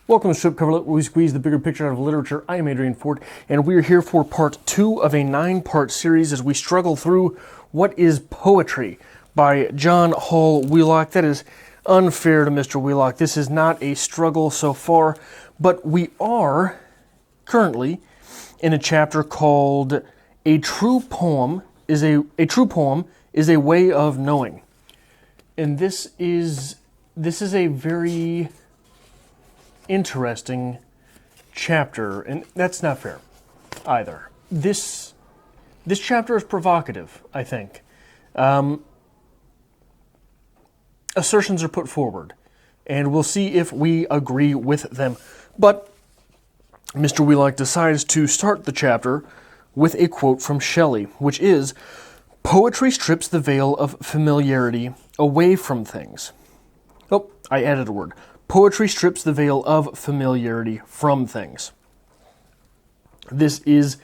Welcome to Strip Cover Lit, where we squeeze the bigger picture out of literature. I am Adrian Ford, and we are here for part 2 of a 9-part series as we struggle through What is Poetry by John Hall Wheelock. That is unfair to Mr. Wheelock. This is not a struggle so far, but we are currently in a chapter called A True Poem is a Way of Knowing. And this is a very interesting chapter, and that's not fair either. This chapter is provocative, I think. Assertions are put forward, and we'll see if we agree with them. But Mr. Wheelock decides to start the chapter with a quote from Shelley, which is, "Poetry strips the veil of familiarity away from things." Oh, I added a word. Poetry strips the veil of familiarity from things. This is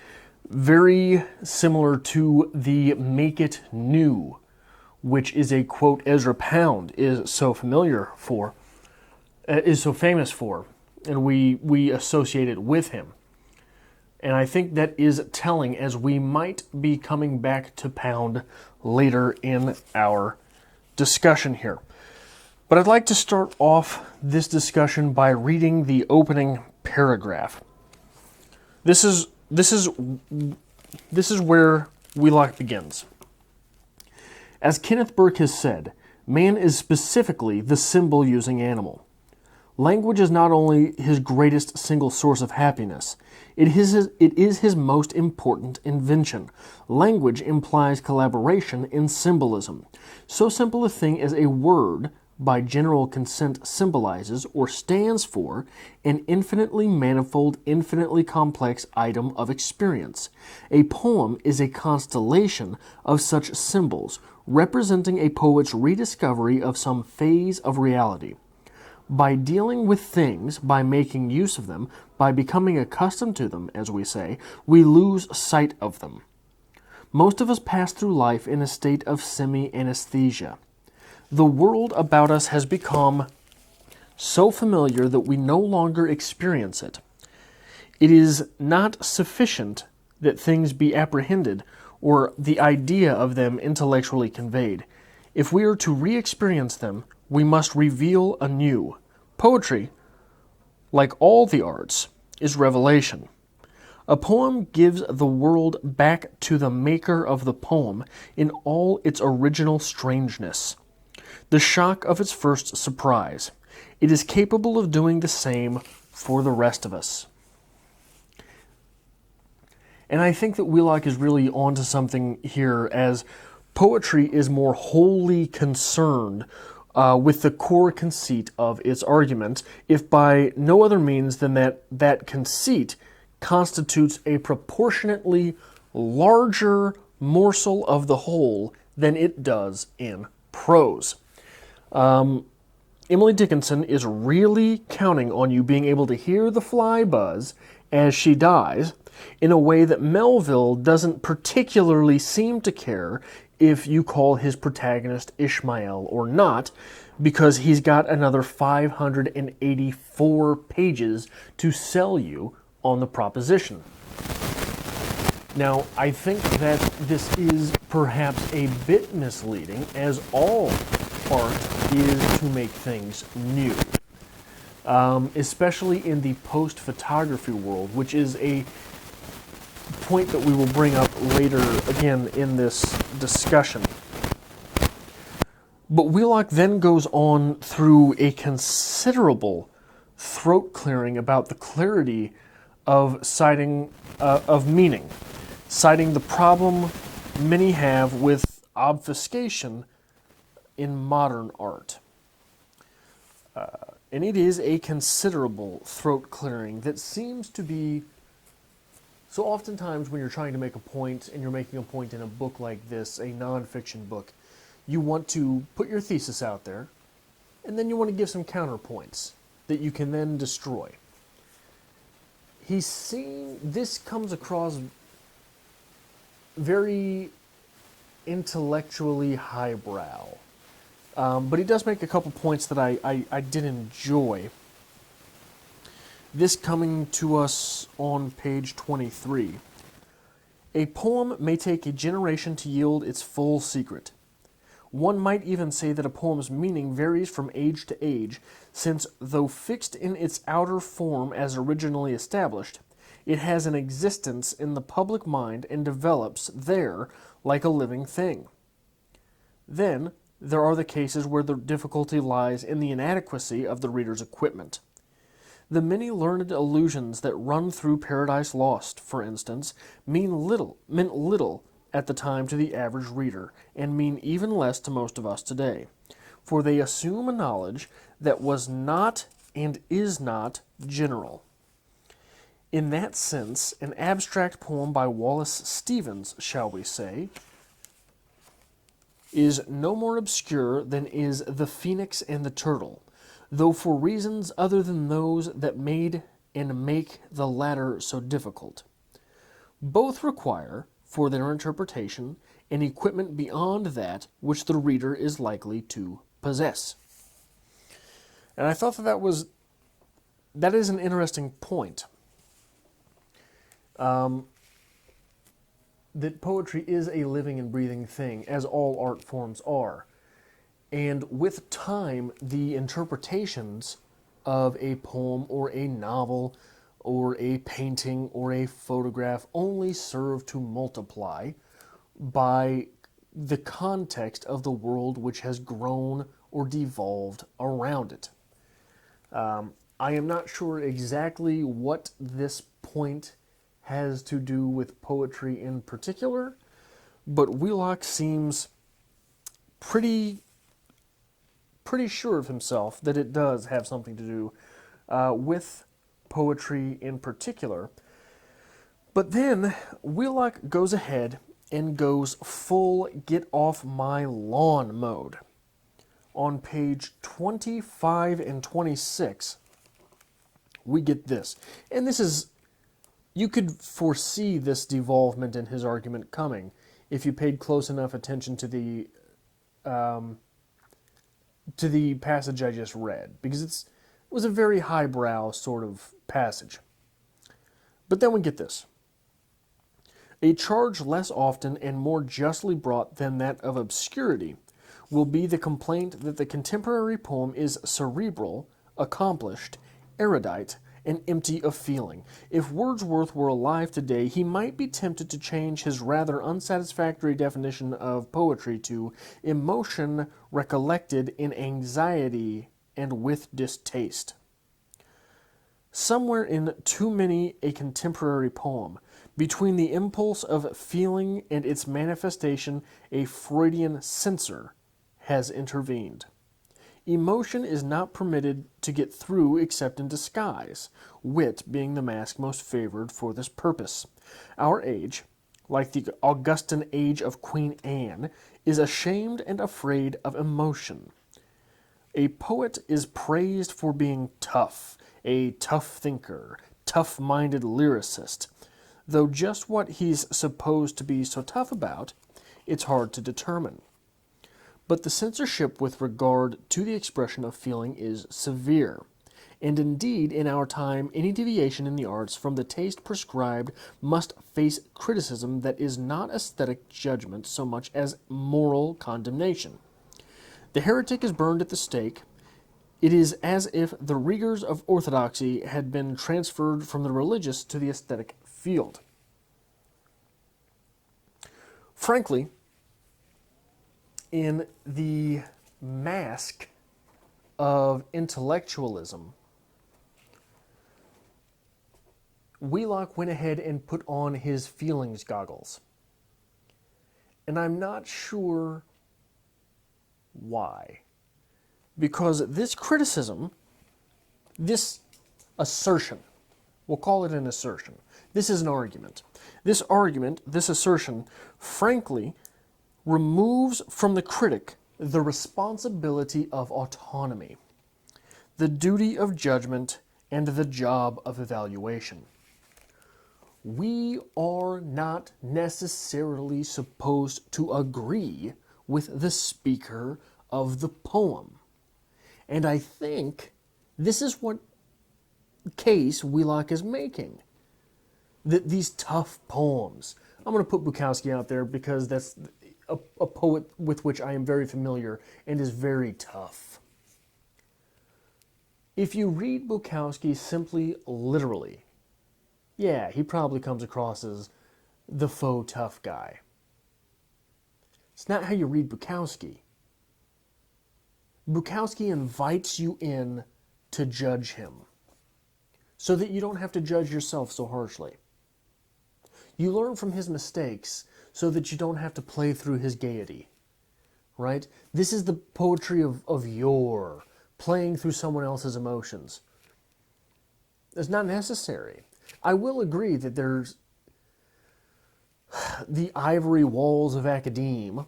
very similar to the "Make It New," which is a quote Ezra Pound is so famous for, and we associate it with him. And I think that is telling, as we might be coming back to Pound later in our discussion here. But I'd like to start off this discussion by reading the opening paragraph. This is where Wheelock begins. As Kenneth Burke has said, man is specifically the symbol-using animal. Language is not only his greatest single source of happiness, it is his most important invention. Language implies collaboration in symbolism. So simple a thing as a word, by general consent, symbolizes or stands for an infinitely manifold, infinitely complex item of experience. A poem is a constellation of such symbols, representing a poet's rediscovery of some phase of reality. By dealing with things, by making use of them, by becoming accustomed to them, as we say, we lose sight of them. Most of us pass through life in a state of semi-anesthesia. The world about us has become so familiar that we no longer experience it. It is not sufficient that things be apprehended or the idea of them intellectually conveyed. If we are to re-experience them, we must reveal anew. Poetry, like all the arts, is revelation. A poem gives the world back to the maker of the poem in all its original strangeness, the shock of its first surprise. It is capable of doing the same for the rest of us. And I think that Wheelock is really onto something here, as poetry is more wholly concerned with the core conceit of its argument, if by no other means than that conceit constitutes a proportionately larger morsel of the whole than it does in prose. Emily Dickinson is really counting on you being able to hear the fly buzz as she dies in a way that Melville doesn't particularly seem to care if you call his protagonist Ishmael or not, because he's got another 584 pages to sell you on the proposition. Now, I think that this is perhaps a bit misleading, as all art is to make things new, especially in the post-photography world, which is a point that we will bring up later again in this discussion. But Wheelock then goes on through a considerable throat clearing about the clarity of meaning, citing the problem many have with obfuscation in modern art. And it is a considerable throat clearing that seems to be... So oftentimes when you're trying to make a point, and you're making a point in a book like this, a nonfiction book, you want to put your thesis out there, and then you want to give some counterpoints that you can then destroy. This comes across very intellectually highbrow. But he does make a couple points that I did enjoy. This coming to us on page 23. A poem may take a generation to yield its full secret. One might even say that a poem's meaning varies from age to age, since though fixed in its outer form as originally established, it has an existence in the public mind and develops there like a living thing. Then, there are the cases where the difficulty lies in the inadequacy of the reader's equipment. The many learned allusions that run through Paradise Lost, for instance, meant little at the time to the average reader, and mean even less to most of us today, for they assume a knowledge that was not and is not general. In that sense, an abstract poem by Wallace Stevens, shall we say, is no more obscure than is The Phoenix and the Turtle, though for reasons other than those that made and make the latter so difficult. Both require, for their interpretation, an equipment beyond that which the reader is likely to possess. And I thought that is an interesting point. That poetry is a living and breathing thing, as all art forms are. And with time, the interpretations of a poem or a novel or a painting or a photograph only serve to multiply by the context of the world which has grown or devolved around it. I am not sure exactly what this point has to do with poetry in particular, but Wheelock seems pretty sure of himself that it does have something to do with poetry in particular. But then Wheelock goes ahead and goes full get off my lawn mode. On page 25 and 26, we get this. And this is, you could foresee this devolvement in his argument coming if you paid close enough attention to the passage I just read, because it was a very highbrow sort of passage. But then we get this. A charge less often and more justly brought than that of obscurity will be the complaint that the contemporary poem is cerebral, accomplished, erudite, and empty of feeling. If Wordsworth were alive today, he might be tempted to change his rather unsatisfactory definition of poetry to emotion recollected in anxiety and with distaste. Somewhere in Too Many a Contemporary Poem, between the impulse of feeling and its manifestation, a Freudian censor has intervened. Emotion is not permitted to get through except in disguise, wit being the mask most favored for this purpose. Our age, like the Augustan age of Queen Anne, is ashamed and afraid of emotion. A poet is praised for being tough, a tough thinker, tough-minded lyricist, though just what he's supposed to be so tough about, it's hard to determine. But the censorship with regard to the expression of feeling is severe, and indeed in our time any deviation in the arts from the taste prescribed must face criticism that is not aesthetic judgment so much as moral condemnation. The heretic is burned at the stake. It is as if the rigors of orthodoxy had been transferred from the religious to the aesthetic field. Frankly, in the mask of intellectualism, Wheelock went ahead and put on his feelings goggles. And I'm not sure why. Because this criticism, this assertion, we'll call it an assertion. This is an argument. This argument, this assertion, frankly, removes from the critic the responsibility of autonomy, the duty of judgment, and the job of evaluation. We are not necessarily supposed to agree with the speaker of the poem. And I think this is what case Wheelock is making. That these tough poems. I'm going to put Bukowski out there because that's a poet with which I am very familiar and is very tough. If you read Bukowski simply literally, yeah, he probably comes across as the faux tough guy. It's not how you read Bukowski. Bukowski invites you in to judge him so that you don't have to judge yourself so harshly. You learn from his mistakes so that you don't have to play through his gaiety, right? This is the poetry of yore, playing through someone else's emotions. It's not necessary. I will agree that there's the ivory walls of academe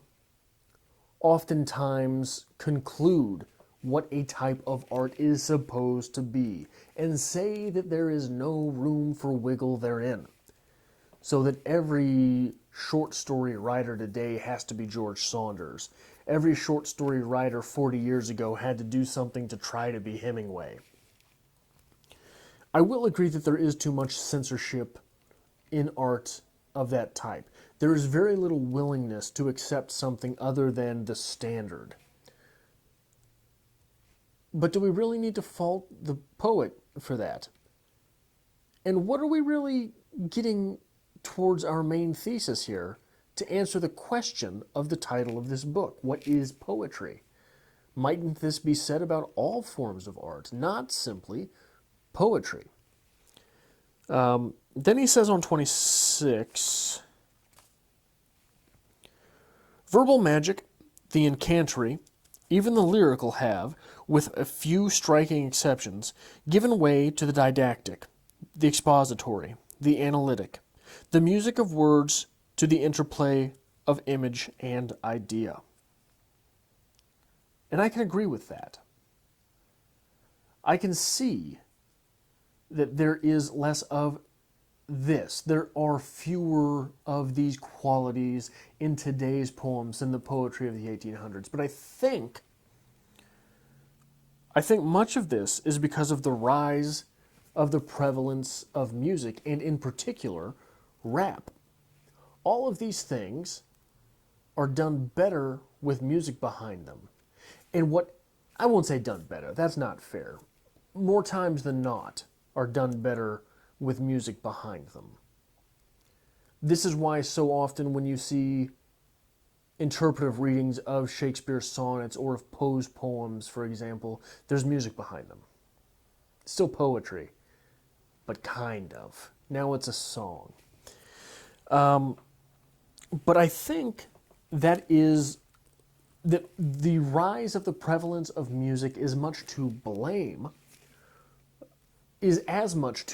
oftentimes conclude what a type of art is supposed to be and say that there is no room for wiggle therein. So that every short story writer today has to be George Saunders. Every short story writer 40 years ago had to do something to try to be Hemingway. I will agree that there is too much censorship in art of that type. There is very little willingness to accept something other than the standard. But do we really need to fault the poet for that? And what are we really getting towards our main thesis here to answer the question of the title of this book? What is poetry? Mightn't this be said about all forms of art, not simply poetry? Then he says on 26, verbal magic, the incantatory, even the lyrical have, with a few striking exceptions, given way to the didactic, the expository, the analytic, the music of words to the interplay of image and idea. And I can agree with that. I can see that there is less of this. There are fewer of these qualities in today's poems than the poetry of the 1800s. But I think much of this is because of the rise of the prevalence of music, and in particular, rap. All of these things are done better with music behind them. And what, I won't say done better, that's not fair. More times than not are done better with music behind them. This is why so often when you see interpretive readings of Shakespeare's sonnets or of Poe's poems, for example, there's music behind them. Still poetry, but kind of. Now it's a song. But I think that the rise of the prevalence of music is as much to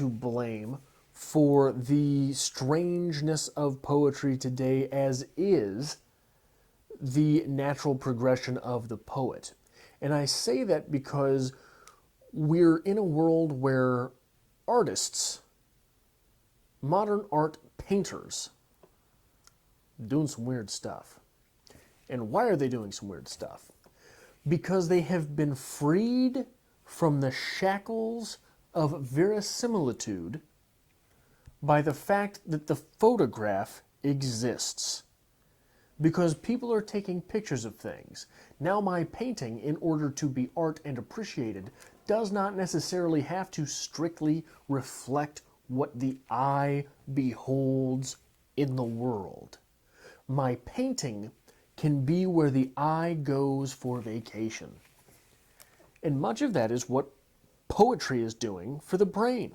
blame for the strangeness of poetry today as is the natural progression of the poet. And I say that because we're in a world where artists, modern art painters, doing some weird stuff. And why are they doing some weird stuff? Because they have been freed from the shackles of verisimilitude by the fact that the photograph exists. Because people are taking pictures of things. Now my painting, in order to be art and appreciated, does not necessarily have to strictly reflect what the eye beholds in the world. My painting can be where the eye goes for vacation. And much of that is what poetry is doing for the brain.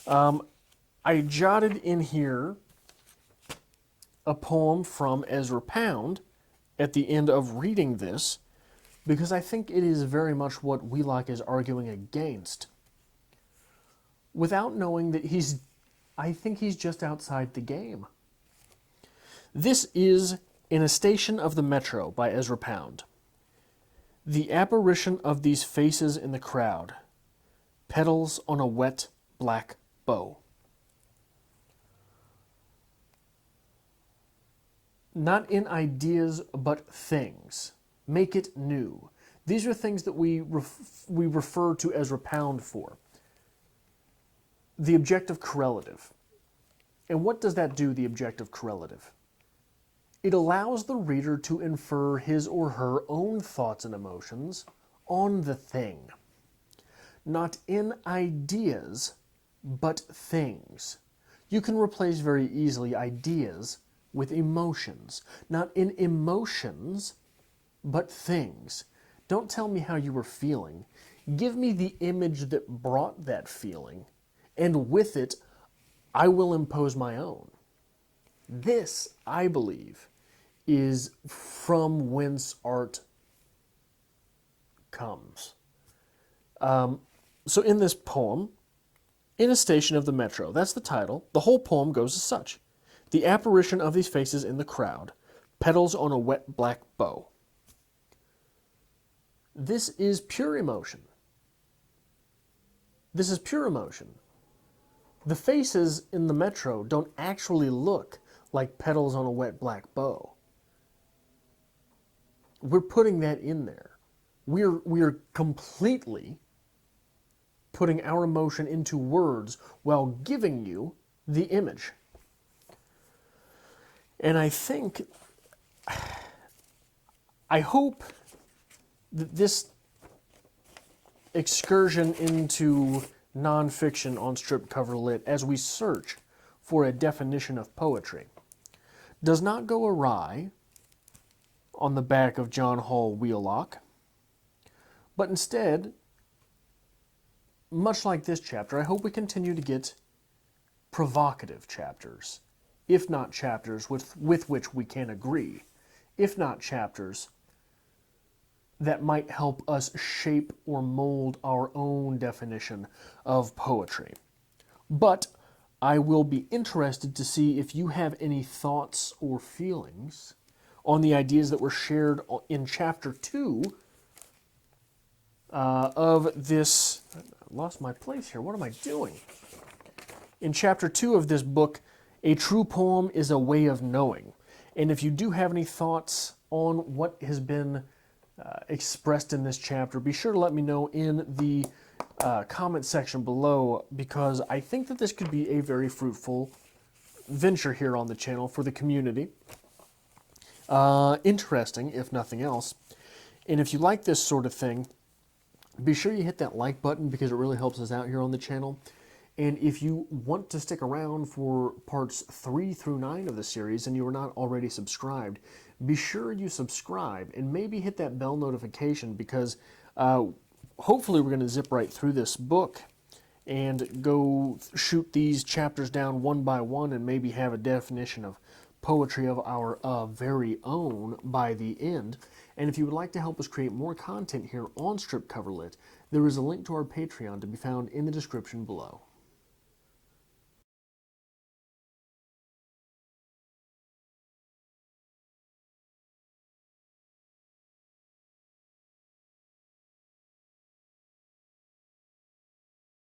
I jotted in here a poem from Ezra Pound at the end of reading this, because I think it is very much what Wheelock is arguing against, without knowing that I think he's just outside the game. This is In a Station of the Metro by Ezra Pound. The apparition of these faces in the crowd, petals on a wet black bow. Not in ideas, but things. Make it new. These are things that we refer to Ezra Pound for. the objective correlative. And what does that do, the objective correlative? It allows the reader to infer his or her own thoughts and emotions on the thing. Not in ideas, but things. You can replace very easily ideas with emotions. Not in emotions, but things. Don't tell me how you were feeling. Give me the image that brought that feeling, and with it, I will impose my own. This, I believe, is from whence art comes. So in this poem, in a station of the metro, that's the title, the whole poem goes as such. The apparition of these faces in the crowd, petals on a wet black bow. This is pure emotion. This is pure emotion. The faces in the metro don't actually look like petals on a wet black bow. We're putting that in there. We're completely putting our emotion into words while giving you the image. And I hope that this excursion into nonfiction on Strip Cover Lit, as we search for a definition of poetry, does not go awry on the back of John Hall Wheelock, but instead, much like this chapter, I hope we continue to get provocative chapters, if not chapters with which we can agree, if not chapters that might help us shape or mold our own definition of poetry. But I will be interested to see if you have any thoughts or feelings on the ideas that were shared in Chapter 2 of this... I lost my place here. What am I doing? In Chapter 2 of this book, A True Poem is a Way of Knowing. And if you do have any thoughts on what has been expressed in this chapter, be sure to let me know in the comment section below, because I think that this could be a very fruitful venture here on the channel for the community. Interesting, if nothing else. And if you like this sort of thing, be sure you hit that like button, because it really helps us out here on the channel. And if you want to stick around for parts 3 through 9 of the series and you are not already subscribed, be sure you subscribe and maybe hit that bell notification, because hopefully we're going to zip right through this book and go shoot these chapters down one by one and maybe have a definition of poetry of our very own by the end. And if you would like to help us create more content here on Strip Cover Lit, there is a link to our Patreon to be found in the description below.